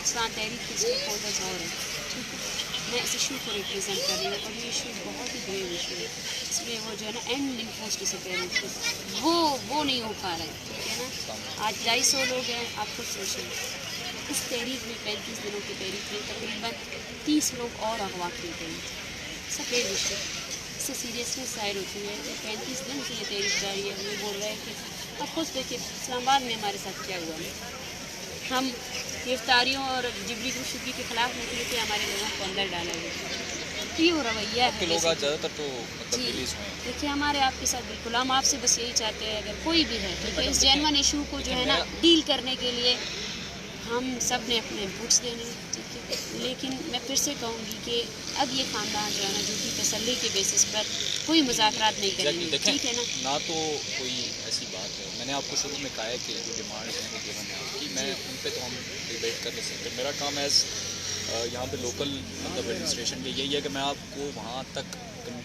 پاکستان تحریک کے stake holders اور ہیں، ٹھیک ہے. میں اس ایشو کو ریپرزینٹ کر رہی ہوں اور یہ ایشو بہت ہی گریو ایشو ہے. اس میں وہ جو ہے نا اینڈ انفورسڈ ڈسپیئرنس وہ نہیں ہو پا رہا ہے، ٹھیک ہے نا. آج 250 لوگ ہیں، آپ خود سوچیں. اس تحریک میں 35 دنوں کی تحریک میں تقریباً 30 لوگ اور اغوا کیے گئے ہیں. سفید ایشو اس سے سیریسنیس ظاہر ہوتی ہے کہ 35 دن سے یہ تحریک جاری ہے. وہ بول رہا ہے کہ اب خود دیکھیے اسلام آباد میں ہمارے ساتھ کیا ہوا ہے. ہم گرفتاریوں اور جبری گفتگی کے خلاف نکلے تھے، ہمارے لوگوں کو اندر ڈالا گیا. یہ رویہ ہے لوگ آج زیادہ تر تو جی. دیکھیے ہمارے آپ کے ساتھ بالکل ہم آپ سے بس یہی چاہتے ہیں اگر کوئی بھی ہے ٹھیک ہے اس جینون ایشو کو جو ہے نا ڈیل کرنے کے لیے ہم سب نے اپنے انپوٹس دینے ہیں، ٹھیک ہے. لیکن میں پھر سے کہوں گی کہ اب یہ خاندان جو ہے نا جھوٹی تسلی کے بیسس پر کوئی مذاکرات نہیں کریں گے، ٹھیک ہے نا. نہ تو کوئی ایسی بات ہے، میں نے آپ کو شروع میں کہا ہے کہ جو ڈیمانڈ ہیں وہ گیون ہے آپ کی، میں ان پہ تو ہم ڈیبیٹ کر نہیں سکتے. میرا کام ایز یہاں پہ لوکل مطلب ایڈمنسٹریشن کے یہی ہے کہ میں آپ کو وہاں تک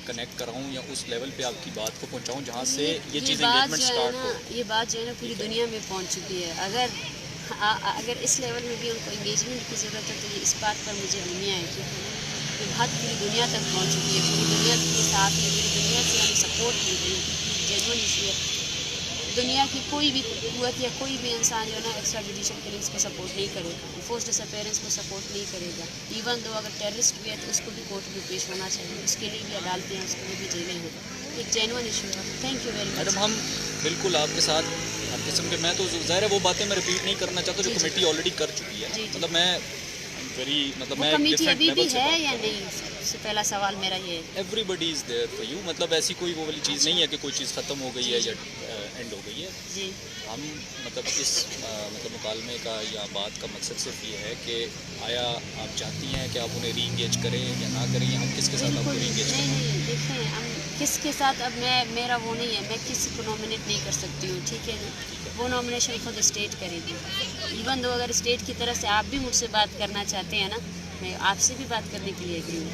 کنیکٹ کراؤں یا اس لیول پہ آپ کی بات کو پہنچاؤں جہاں سے یہ چیز انگیجمنٹ اسٹارٹ ہو. یہ بات جو ہے نا پوری دنیا میں پہنچ چکی ہے. اگر اس لیول میں بھی ان کو انگیجمنٹ کی ضرورت ہے تو یہ اس بات پر مجھے المیا ہے کہ یہ بات پوری دنیا تک پہنچ چکی ہے. پوری دنیا کے ساتھ ہے، پوری دنیا سے ہمیں سپورٹ مل رہی ہے. جینون ایشو ہے. دنیا کی کوئی بھی قوت یا کوئی بھی انسان جو ہے نا ایکسٹرا جوڈیشل کلنگس کو سپورٹ نہیں کرے گا، فورس ڈس اپیئرنس کو سپورٹ نہیں کرے گا. ایون دو اگر ٹیررسٹ بھی ہے تو اس کو بھی کورٹ میں پیش ہونا چاہیے، اس کے لیے بھی عدالتیں ہیں، اس کے لیے بھی جیلیں ہیں. ایک جینون ایشو ہے. Thank you very much. Madam ہم بالکل آپ کے ساتھ ہر قسم کے، میں تو ظاہر ہے وہ باتیں میں رپیٹ نہیں کرنا چاہتا جو کمیٹی آلریڈی کر چکی ہے. مطلب میں میں کمیٹی ابھی بھی ہے یا نہیں، سب سے پہلا سوال میرا یہ ہے. Everybody is there for you. مطلب ایسی کوئی وہ والی چیز نہیں ہے کہ کوئی چیز ختم ہو گئی ہے یا اینڈ ہو گئی ہے. جی ہم مطلب اس مطلب مکالمے کا یا بات کا مقصد صرف یہ ہے کہ آیا آپ چاہتی ہیں کہ آپ انہیں ری انگیج کریں یا نہ کریں، یا ہم کس کے ساتھ آپ کو ری انگیج کریں. نہیں دیکھیں ہم کس کے ساتھ، اب میرا وہ نہیں ہے، میں کسی کو نامنیٹ نہیں کر سکتی ہوں، ٹھیک ہے. وہ نامنیشن خود اسٹیٹ کرے گی. ایون دو اگر اسٹیٹ کی طرف سے آپ بھی مجھ سے بات کرنا چاہتے ہیں نا، میں آپ سے بھی بات کرنے کے لیے اگری ہوں،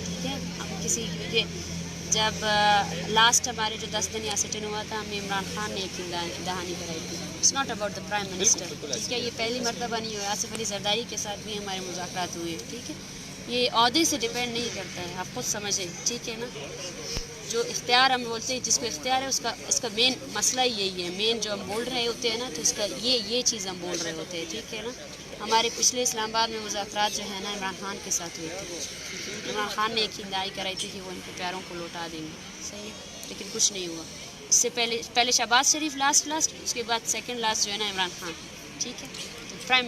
ٹھیک ہے. ہم کسی کے جب لاسٹ ہمارے جو 10 دن یہاں سٹن ہوا تھا، ہمیں عمران خان نے ایک دہانی کرائی تھی. It's not about the prime minister, ٹھیک ہے. یہ پہلی مرتبہ نہیں ہوا. آصف علی زرداری کے ساتھ بھی ہمارے مذاکرات ہوئے ہیں، ٹھیک ہے. یہ عہدے سے ڈپینڈ نہیں کرتا ہے، آپ خود سمجھیں، ٹھیک ہے نا. جو اختیار ہم بولتے ہیں، جس کو اختیار ہے اس کا مین مسئلہ یہی ہے. مین جو ہم بول رہے ہوتے ہیں نا تو اس کا یہ چیز ہم بول رہے ہوتے ہیں، ٹھیک ہے نا. ہمارے پچھلے اسلام آباد میں مذاکرات جو ہے نا عمران خان کے ساتھ ہوئے تھے. عمران خان نے ایک ہندائی کرائی تھی کہ وہ ان کے پیاروں کو لوٹا دیں گے، صحیح ہے، لیکن کچھ نہیں ہوا. اس سے پہلے شہباز شریف لاسٹ، اس کے بعد سیکنڈ لاسٹ جو ہے نا عمران خان، ٹھیک ہے. تو پرائم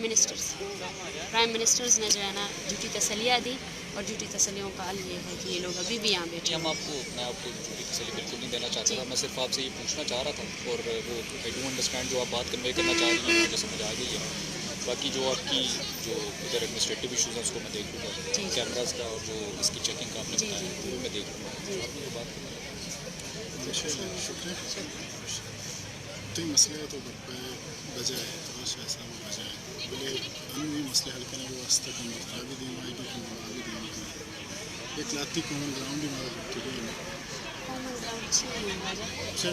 منسٹرز نے جو ہے نا جھوٹی تسلیاں دی، اور جھوٹی تسلیوں کا حل یہ ہے کہ یہ لوگ ابھی بھی یہاں بیٹھے ہیں. میں آپ کو جھوٹی تسلی بالکل نہیں دینا چاہتا تھا. میں صرف آپ سے یہ پوچھنا چاہ رہا تھا، اور وہ آئی ڈو انڈرسٹینڈ جو آپ بات کنوے کرنا چاہ رہی ہیں مجھے سمجھ آ گئی ہے. باقی جو آپ کی جو ادھر ایڈمنسٹریٹو ایشوز ہیں اس کو میں دیکھ لوں گا، کیمراز کا اور جو اس کی چیکنگ کا آپ نے بتایا وہ میں دیکھ لوں گا. آپ نے جو بات شکریہ. تو مسئلہ تو بجائے تو ایسا وہ بجائے بولے ہم بھی مسئلے حل کرنے کے واسطے کم بتا بھی دیں آئی ڈی کی بھی دیں ایک لاتی کامن گراؤنڈ بھی مدد ٹھیک ہے. اچھا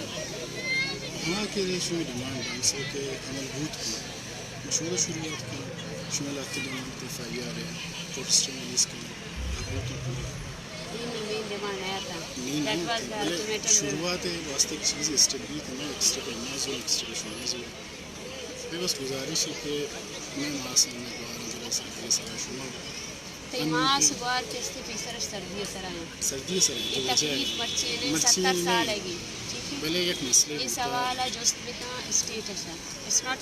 وہاں کے ریشو ڈیمانڈ ڈانگ سے کہ عمل بھوت کی مشہور شروعات کی شمالاتی ڈیمانڈ ایف آئی آر ہے پروٹسٹ ریلیز کی شروعات ہے واسطے کی چیز اسٹیبلیٹ میں ایکسٹرا ناز ہو ایکسٹرا ناز ہو. میں بس گزارش ہے کہ میں ماسن میں دوارا ذرا سردی سرا شما تیماس سگوار کیسے پیسر سردی سر جو تکلیف مرچی 70 سال ہے گی، بلے ایک مسئلے یہ سوال ہے جو بتا اسٹیٹس ہے. اٹس ناٹ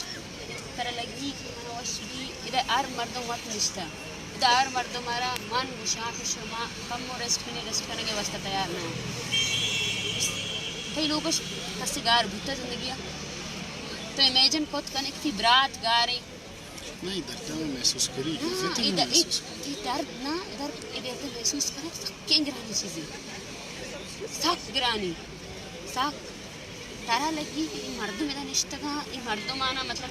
طرح لگی کہ منوش بھی ادھر ہر مردوں وقت نشتا ادھر ہر مردوں ہمارا من گشاں شما کم و ریسٹ کرنے کے واسطے تیار نہ کئی لوگ کسیگار بھوتا زندگی تو امیجن خود کنک تھی برات گارے نہیں درد میں محسوس کری درد نہ ادھر محسوس کرے سکیں گرانی چیزیں سخت گرانی سخت طرح لگی کہ مردم ادھر نشتگاں یہ مردم آنا مطلب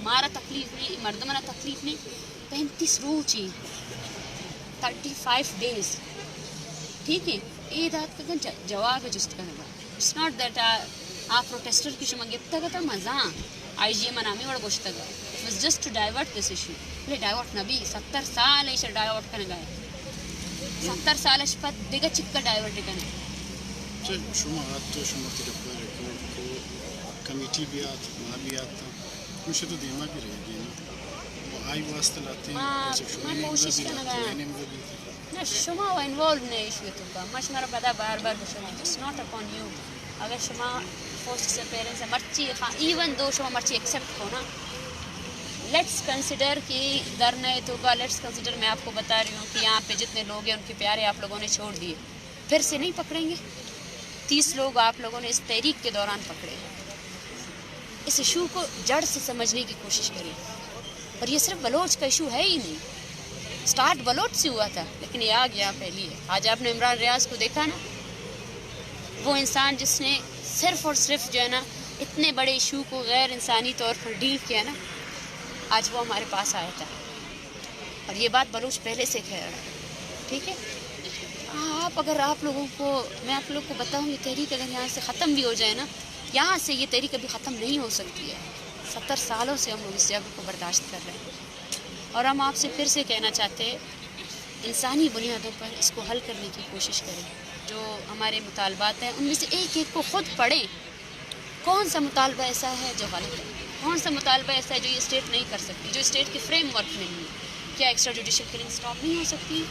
مارا تکلیف نہیں، مردم آنا تکلیف نہیں. 35 روچی 35 days، ٹھیک ہے. یہ دات کا جواب ہے جست کا ہے. اٹس ناٹ دیٹ آپ پروٹیسٹر کی شما گفتا گا تھا مزاں آئی جی منامی وڑ گوشتا گا was just to divert this issue. Le divert nabi 70 saal is divert kan gaya. 70 saal is pat diga chikka divert kan. شما عادتوا شما تدبر کو کمیٹی بھی آتا ما بھی آتا مجھے تو دیما بھی رہے گی نا وہ آئی واسطہ لاتے ہیں جب شما کوشش کرنا گیا نا شما و انوالو نہیں ایشو تو کا مش مرا پتا بار بار بشما اٹس ناٹ اپون یو اگر شما فورس سے پیرنٹس مرچی ایون دو شما مرچی ایکسیپٹ ہو نا لیٹس کنسیڈر کہ در نہیں تو کا لیٹس کنسیڈر میں آپ کو بتا رہی ہوں کہ یہاں پہ جتنے لوگ ہیں ان کے پیارے آپ لوگوں نے چھوڑ دیے پھر سے نہیں پکڑیں گے 30 لوگ آپ لوگوں نے اس تحریک کے دوران پکڑے اس ایشو کو جڑ سے سمجھنے کی کوشش کریں اور یہ صرف بلوچ کا ایشو ہے ہی نہیں سٹارٹ بلوچ سے ہوا تھا لیکن یہ آ گیا پہلی ہے آج آپ نے عمران ریاض کو دیکھا نا وہ انسان جس نے صرف اور صرف جو ہے نا اتنے بڑے ایشو کو غیر انسانی طور پر ڈیل کیا نا آج وہ ہمارے پاس آیا تھا اور یہ بات بلوچ پہلے سے کہہ رہا ہے ٹھیک ہے اگر آپ لوگوں کو میں آپ لوگ کو بتاؤں یہ تحریک اگر یہاں سے ختم بھی ہو جائے نا یہاں سے یہ تحریک ابھی ختم نہیں ہو سکتی ہے 70 سالوں سے ہم لوگ اس جگہ کو برداشت کر رہے ہیں اور ہم آپ سے پھر سے کہنا چاہتے ہیں انسانی بنیادوں پر اس کو حل کرنے کی کوشش کریں جو ہمارے مطالبات ہیں ان میں سے ایک ایک کو خود پڑھیں کون سا مطالبہ ایسا ہے جو غلط ہے کون سا مطالبہ ایسا ہے جو یہ اسٹیٹ نہیں کر سکتی جو اسٹیٹ کے فریم ورک میں نہیں ہے کیا ایکسٹرا جوڈیشل کلنگ اسٹاپ نہیں ہو سکتی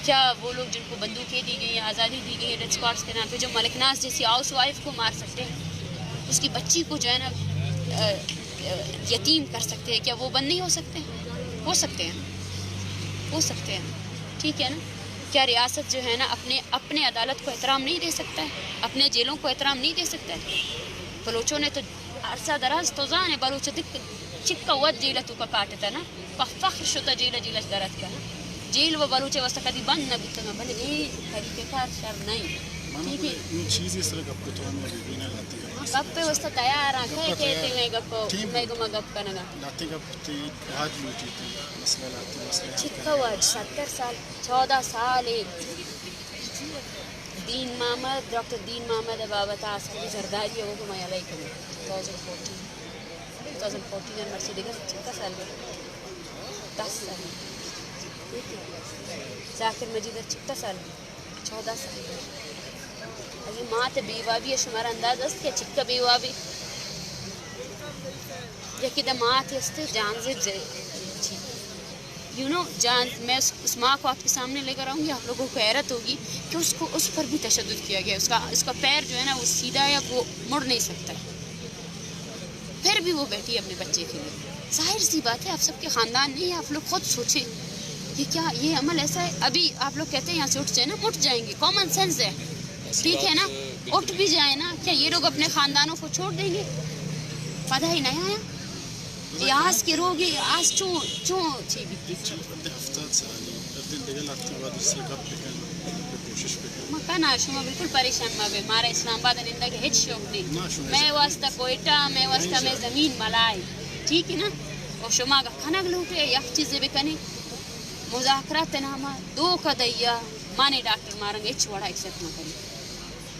کیا وہ لوگ جن کو بندوقیں دی گئی ہیں آزادی دی گئی ہے ڈیتھ اسکواڈس کے نام پہ جو ملک ناز جیسی ہاؤس وائف کو مار سکتے ہیں اس کی بچی کو جو ہے نا یتیم کر سکتے ہیں کیا وہ بند نہیں ہو سکتے ہو سکتے ہیں ٹھیک ہے نا کیا ریاست جو ہے نا اپنے عدالت کو احترام نہیں دے سکتا ہے اپنے جیلوں کو احترام نہیں دے سکتا ہے بلوچوں نے تو عرصہ دراز توزان ہے بلوچ چکا ود جیلتو کا کاٹتا نا فخر شتا جیل درد کا جیل و بلوچے واسطہ کدی بند نہ بکتا بھلے یہ طریقے کار شر نہیں ٹھیک ہے یہ چیز اس طرح گپ تو ہم بھی نہ لاتے گپ پہ واسطہ تیار ہیں کہتے ہیں گپ میں گما گپ کا نگا لاتے گپ تے آج لوٹی تھی مسئلہ لاتے مسئلہ چکا وج 70 سال 14 سال دین محمد ڈاکٹر دین محمد بابت عسکری زرداری وہ کو میں علیکم 2014 مرسی دیگر چکا سال گئے 10 سال ذاکر مجید چکتا سال 14 سال ابھی ماں تے بیوہ بھی ہے شمارا انداز است کہ چکا بیوہ بھی یکی دا ماں تے استے جان زب یو نو جان میں اس ماں کو آپ کے سامنے لے کر آؤں گی آپ لوگوں کو حیرت ہوگی کہ اس پر بھی تشدد کیا گیا اس کا پیر جو ہے نا وہ سیدھا ہے وہ مڑ نہیں سکتا ہے پھر بھی وہ بیٹھی ہے اپنے بچے کے لیے ظاہر سی بات ہے آپ سب کے خاندان نہیں آپ لوگ خود سوچیں کہ کیا یہ عمل ایسا ہے ابھی آپ لوگ کہتے ہیں یہاں سے اٹھ جائیں نا اٹھ جائیں گے کامن سینس ہے ٹھیک ہے نا اٹھ بھی جائیں نا کیا یہ لوگ اپنے خاندانوں کو چھوڑ دیں گے پتہ ہی نہیں آیا آس کے روگی آس چوں تھی بھی ہفتاد سال دل دیگر لاتے بعد اس سے گپ کوشش پہ مکانا شما بالکل پریشان مابے مارا اسلام آباد نندا کے ہیچ شوق نہیں میں واسطہ کوئٹہ میں واسطہ میں زمین ملائی ٹھیک ہے نا اور شما کا کھنگ لوٹے یک چیزیں بھی کنی مذاکرات نامہ 2 کا دیا مانے ڈاکٹر مارنگ ایچ وڑا ایکسیپٹ نہ کنی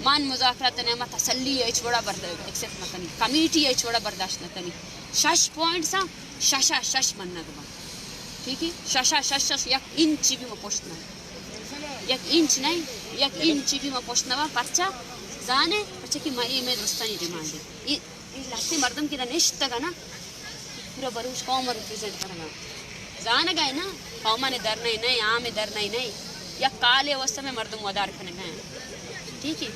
مان مذاکرات نامہ تسلی ایچ وڑا ایکسیپٹ نہ کنی کمیٹی ایچ وڑا برداشت نہ کنی 6 پوائنٹ سا شش مننا گما ٹھیک ہے شش یک انچ بھی پوچھنا یک انچ نہیں یک انچ بھی پوچھنا پرچا زانے پرچا کی مائی میں دوستانی ڈیمانڈ ہے یہ لاستے مردم کی نشت گا نا پورا بلوچ قوم ریپرزینٹ کرنا زان گئے نا قوما نے در نہیں عام در نہیں یا کالے وسط میں مردم ودار کرنے گئے ٹھیک ہے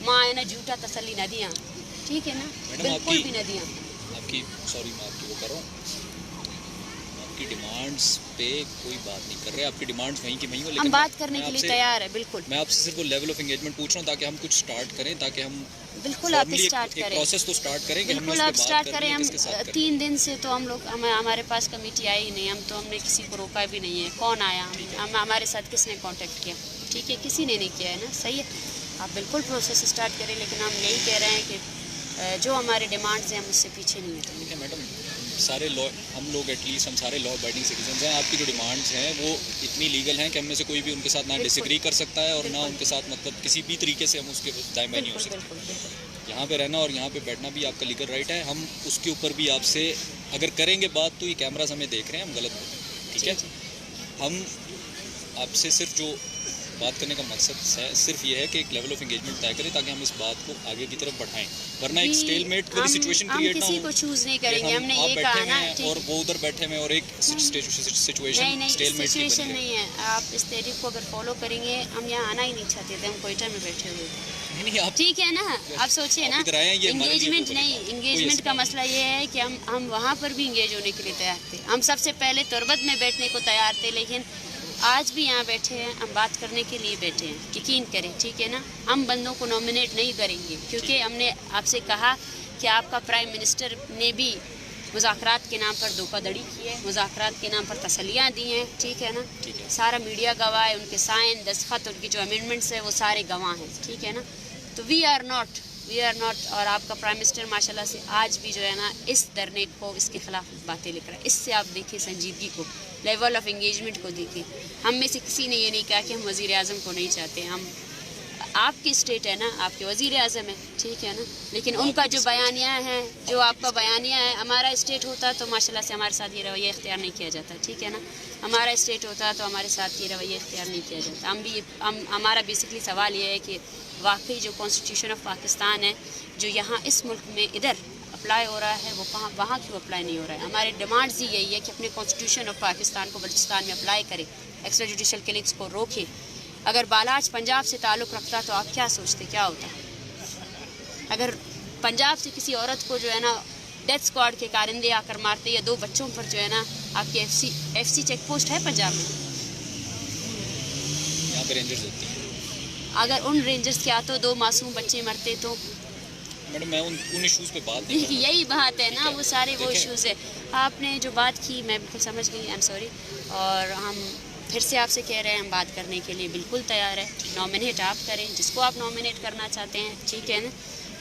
ماں ہے نا جھوٹا تسلی نہ دیا ٹھیک ہے نا بالکل بھی نہ دیا آپ کی سوری میں آپ کی وہ کر رہا ہوں آپ کی ڈیمانڈس پہ کوئی بات نہیں کر رہے آپ کی ڈیمانڈس وہیں کی وہیں ہو لیکن ہم بات کرنے کے لیے تیار ہے بالکل میں آپ سے صرف وہ لیول آف انگیجمنٹ پوچھ رہا ہوں تاکہ ہم کچھ سٹارٹ کریں تاکہ ہم بالکل آپ اسٹارٹ کریں پروسیس تو سٹارٹ کریں کہ بالکل آپ اسٹارٹ کریں ہم 3 دن سے تو ہم لوگ ہمارے پاس کمیٹی آئی ہی نہیں ہم نے کسی کو روکا بھی نہیں ہے کون آیا ہمارے ساتھ کس نے کانٹیکٹ کیا ٹھیک ہے کسی نے نہیں کیا ہے نا صحیح ہے آپ بالکل پروسیس اسٹارٹ کریں لیکن ہم یہی کہہ رہے ہیں کہ جو ہمارے ڈیمانڈز ہیں ہم اس سے پیچھے نہیں ہٹیں ٹھیک ہے میڈم سارے لا ہم لوگ ایٹ لیسٹ ہم سارے لا ابائڈنگ سٹیزنز ہیں آپ کی جو ڈیمانڈز ہیں وہ اتنی لیگل ہیں کہ ہم میں سے کوئی بھی ان کے ساتھ نہ ڈس ایگری کر سکتا ہے اور نہ ان کے ساتھ مطلب کسی بھی طریقے سے ہم اس کے دائیں بائیں نہیں ہو سکتے یہاں پہ رہنا اور یہاں پہ بیٹھنا بھی آپ کا لیگل رائٹ ہے ہم اس کے اوپر بھی آپ سے اگر کریں گے بات تو یہ کیمراز ہمیں دیکھ رہے ہیں، ہم غلط بول رہے ہیں، ٹھیک ہے. ہم آپ سے صرف جو بات کرنے کا مقصد ہے صرف یہ ہے کہ ایک لیول آف انگیجمنٹ طے کریں تاکہ ہم اس بات کو آگے کی طرف بڑھائیں، ورنہ ایک اسٹیل میٹ والی سچویشن کریٹ نہ ہو. ہم کسی کو چوز نہیں کریں گے، ہم نے یہ کہا نا اور وہ ادھر بیٹھے ہوئے اور ایک سچویشن اسٹیل میٹ کی سچویشن نہیں ہے. آپ اس تحریک کو اگر فالو کریں گے، ہم یہاں آنا ہی نہیں چاہتے تھے، ہم کوئٹہ میں بیٹھے ہوئے تھے. نہیں آپ ٹھیک ہے نا، آپ سوچیے نا، انگیجمنٹ نہیں، انگیجمنٹ کا مسئلہ یہ ہے کہ ہم وہاں پر بھی انگیج ہونے کے لیے تیار تھے. ہم سب سے پہلے تربت میں بیٹھنے کو تیار تھے، لیکن آج بھی یہاں بیٹھے ہیں، ہم بات کرنے کے لیے بیٹھے ہیں. یقین کریں، ٹھیک ہے نا. ہم بندوں کو نامنیٹ نہیں کریں گے، کیونکہ ہم نے آپ سے کہا کہ آپ کا پرائم منسٹر نے بھی مذاکرات کے نام پر دھوکہ دھڑی کی ہے، مذاکرات کے نام پر تسلیاں دی ہیں. ٹھیک ہے نا، سارا میڈیا گواہ ہے، ان کے سائن دستخط، ان کی جو امینڈمنٹس ہیں وہ سارے گواہ ہیں. ٹھیک ہے نا. تو وی آر ناٹ اور آپ کا پرائم منسٹر ماشاءاللہ سے آج بھی جو ہے نا اس دھرنے کو، اس کے خلاف باتیں لکھ رہا ہے. اس سے آپ دیکھیں سنجیدگی کو، لیول آف انگیجمنٹ کو دیکھیں. ہم میں سے کسی نے یہ نہیں کہا کہ ہم وزیر اعظم کو نہیں چاہتے. ہم آپ کی اسٹیٹ ہے نا، آپ کے وزیر اعظم ہیں، ٹھیک ہے نا. لیکن ان کا جو بیانیہ ہے، جو آپ کا بیانیہ ہے، ہمارا اسٹیٹ ہوتا تو ماشاءاللہ سے ہمارے ساتھ یہ رویہ اختیار نہیں کیا جاتا. ٹھیک ہے نا. ہمارا اسٹیٹ ہوتا تو ہمارے ساتھ یہ رویہ اختیار نہیں کیا جاتا. ہمارا بیسکلی سوال یہ ہے کہ واقعی جو کانسٹیٹیوشن آف پاکستان ہے، جو یہاں اس ملک میں ادھر اپلائی ہو رہا ہے، وہ وہاں کیوں اپلائی نہیں ہو رہا ہے. ہمارے ڈیمانڈز ہی یہی ہے کہ اپنے کانسٹیٹیوشن آف پاکستان کو بلوچستان میں اپلائی کرے، ایکسٹرا جوڈیشل کلنگس کو روکے. اگر بالاچ پنجاب سے تعلق رکھتا تو آپ کیا سوچتے، کیا ہوتا؟ اگر پنجاب سے کسی عورت کو جو ہے نا ڈیتھ اسکواڈ کے کارندے آ کر مارتے، یا 2 بچوں پر جو ہے نا، آپ کے ایف سی چیک پوسٹ ہے پنجاب میں، یہاں پہ رینجرز ہوتی ہیں. اگر ان رینجرز کے ہاتھوں 2 معصوم بچے مرتے تو میڈم میں ان ایشوز پہ بات نہیں دیکھیے یہی بات ہے نا، وہ سارے وہ ایشوز ہے. آپ نے جو بات کی میں بالکل سمجھ گئی، آئی ایم سوری. اور ہم پھر سے آپ سے کہہ رہے ہیں، ہم بات کرنے کے لیے بالکل تیار ہے. نامنیٹ آپ کریں جس کو آپ نامنیٹ کرنا چاہتے ہیں، ٹھیک ہے نا.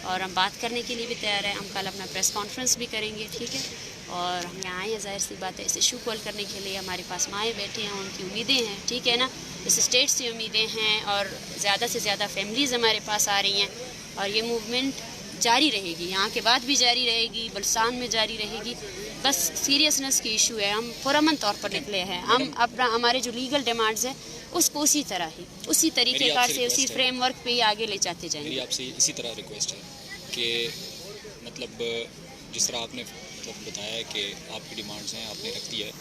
اور ہم بات کرنے کے لیے بھی تیار ہیں. ہم کل اپنا پریس کانفرنس بھی کریں گے، ٹھیک ہے. اور ہم یہاں آئے ہیں، ظاہر سی بات ہے، اس ایشو کو حل کرنے کے لیے. ہمارے پاس مائیں بیٹھے ہیں، ان کی امیدیں ہیں، ٹھیک ہے نا. اس اسٹیٹ سے امیدیں ہیں، اور زیادہ سے زیادہ فیملیز ہمارے پاس آ رہی ہیں. اور یہ موومنٹ جاری رہے گی، یہاں کے بعد بھی جاری رہے گی، بلوچستان میں جاری رہے گی. بس سیریسنس کی ایشو ہے. ہم پرامن طور پر نکلے ہیں. ہم اپنا ہمارے جو لیگل ڈیمانڈز ہیں اس کو اسی طرح ہی، اسی طریقے کار سے، اسی فریم ورک پہ ہی آگے لے جاتے جائیں گے. میری آپ سے اسی طرح ریکویسٹ ہے کہ مطلب جس طرح آپ نے بتایا ہے کہ آپ کی ڈیمانڈز ہیں، آپ نے رکھ دیا ہے.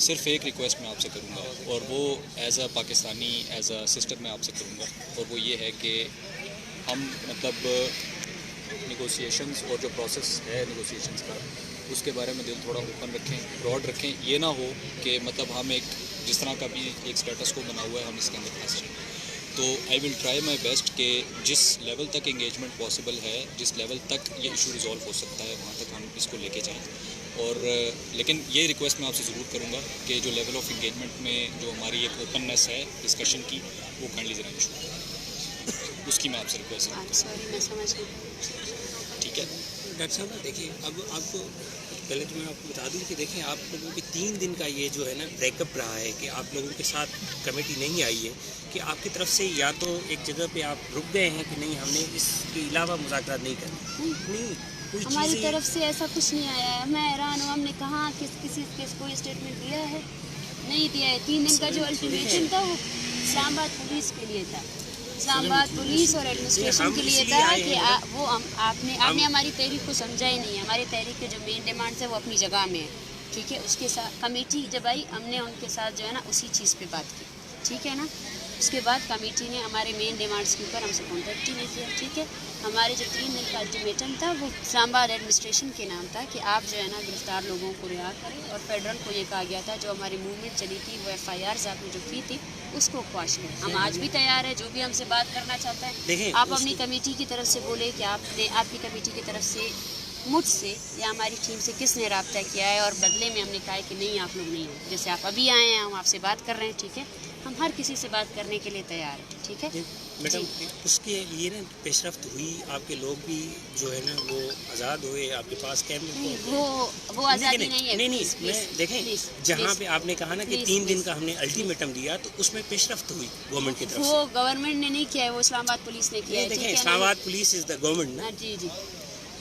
صرف ایک ریکویسٹ میں آپ سے کروں گا، اور وہ as a Pakistani, as a sister میں آپ سے کروں گا، اور وہ یہ ہے کہ ہم مطلب نیگوسیشنز اور جو پروسیس ہے نیگوسیشنز کا، اس کے بارے میں دل تھوڑا اوپن رکھیں، براڈ رکھیں. یہ نہ ہو کہ مطلب ہم ایک جس طرح کا بھی ایک اسٹیٹس کو بنا ہوا ہے ہم اس کے اندر پھنس جائیں. تو آئی ول ٹرائی مائی بیسٹ کہ جس لیول تک انگیجمنٹ پاسبل ہے، جس لیول تک یہ ایشو ریزالو ہو سکتا ہے، وہاں تک ہم اس کو لے کے جائیں. اور لیکن یہ ریکویسٹ میں آپ سے ضرور کروں گا کہ جو لیول آف انگیجمنٹ میں جو ہماری ایک اوپننیس ہے ڈسکشن کی، وہ کائنڈلی ذرا ایشو اس کی میں آپ سے ریکویسٹ کروں گا. سوری، میں سمجھ گئی. ٹھیک ہے ڈاکٹر صاحب دیکھیے، اب آپ کو پہلے تو میں آپ کو بتا دوں کہ دیکھیں آپ لوگوں کے 3 دن کا یہ جو ہے نا بریک اپ رہا ہے کہ آپ لوگوں کے ساتھ کمیٹی نہیں آئی ہے، کہ آپ کی طرف سے یا تو ایک جگہ پہ آپ رک گئے ہیں کہ نہیں ہم نے اس کے علاوہ مذاکرات نہیں کرنے. نہیں کوئی ہماری طرف سے ایسا کچھ نہیں آیا ہے. میں حیران ہوں، ہم نے کہاں کسی کو اسٹیٹمنٹ دیا ہے؟ نہیں دیا ہے. 3 دن کا جو الٹیمیٹم تھا وہ اسلام آباد پولیس کے لیے تھا، اسلام آباد پولیس اور ایڈمنسٹریشن کے لیے تھا کہ وہ آپ نے ہماری تحریک کو سمجھا ہی نہیں. ہماری تحریک کے جو مین ڈیمانڈس ہے وہ اپنی جگہ میں ہے، ٹھیک ہے. اس کے ساتھ کمیٹی جب آئی، ہم نے ان کے ساتھ جو ہے نا اسی چیز پہ بات کی، ٹھیک ہے نا. اس کے بعد کمیٹی نے ہمارے مین ڈیمانڈس کے اوپر ہم سے کانٹیکٹ ہی نہیں کیا، ٹھیک ہے. ہمارے جو 3 دن کا الٹیمیٹم تھا وہ اسلام آباد ایڈمنسٹریشن کے نام تھا کہ آپ جو ہے نا گرفتار لوگوں کو رہا کریں. اور فیڈرل کو یہ کہا گیا تھا جو ہماری موومنٹ چلی تھی، وہ FIRs آپ نے جو کی تھی اس کو خواہش کریں. ہم آج بھی تیار ہیں، جو بھی ہم سے بات کرنا چاہتا ہے آپ اپنی کمیٹی کی طرف سے بولے کہ آپ کی کمیٹی کی طرف سے مجھ سے یا ہماری ٹیم سے کس نے رابطہ کیا ہے، اور بدلے میں ہم نے کہا ہے کہ نہیں آپ لوگ نہیں ہو. جیسے آپ ابھی آئے ہیں، ہم آپ سے بات کر رہے ہیں، ٹھیک ہے. ہم ہر کسی سے بات کرنے کے لیے تیار ہیں، ٹھیک ہے. میڈم اس کے لیے نا پیش رفت ہوئی، آپ کے لوگ بھی جو ہے نا وہ آزاد ہوئے، آپ کے پاس وہ آزادی نہیں ہے. نہیں دیکھیں، جہاں پہ آپ نے کہا نا کہ 3 دن کا ہم نے الٹیمیٹم دیا تو اس میں پیش رفت ہوئی گورنمنٹ کی طرف سے. وہ گورنمنٹ نے نہیں کیا ہے، وہ اسلام آباد پولیس نے کیا ہے. دیکھیں اسلام آباد پولیس از دا گورنمنٹ نا. جی جی.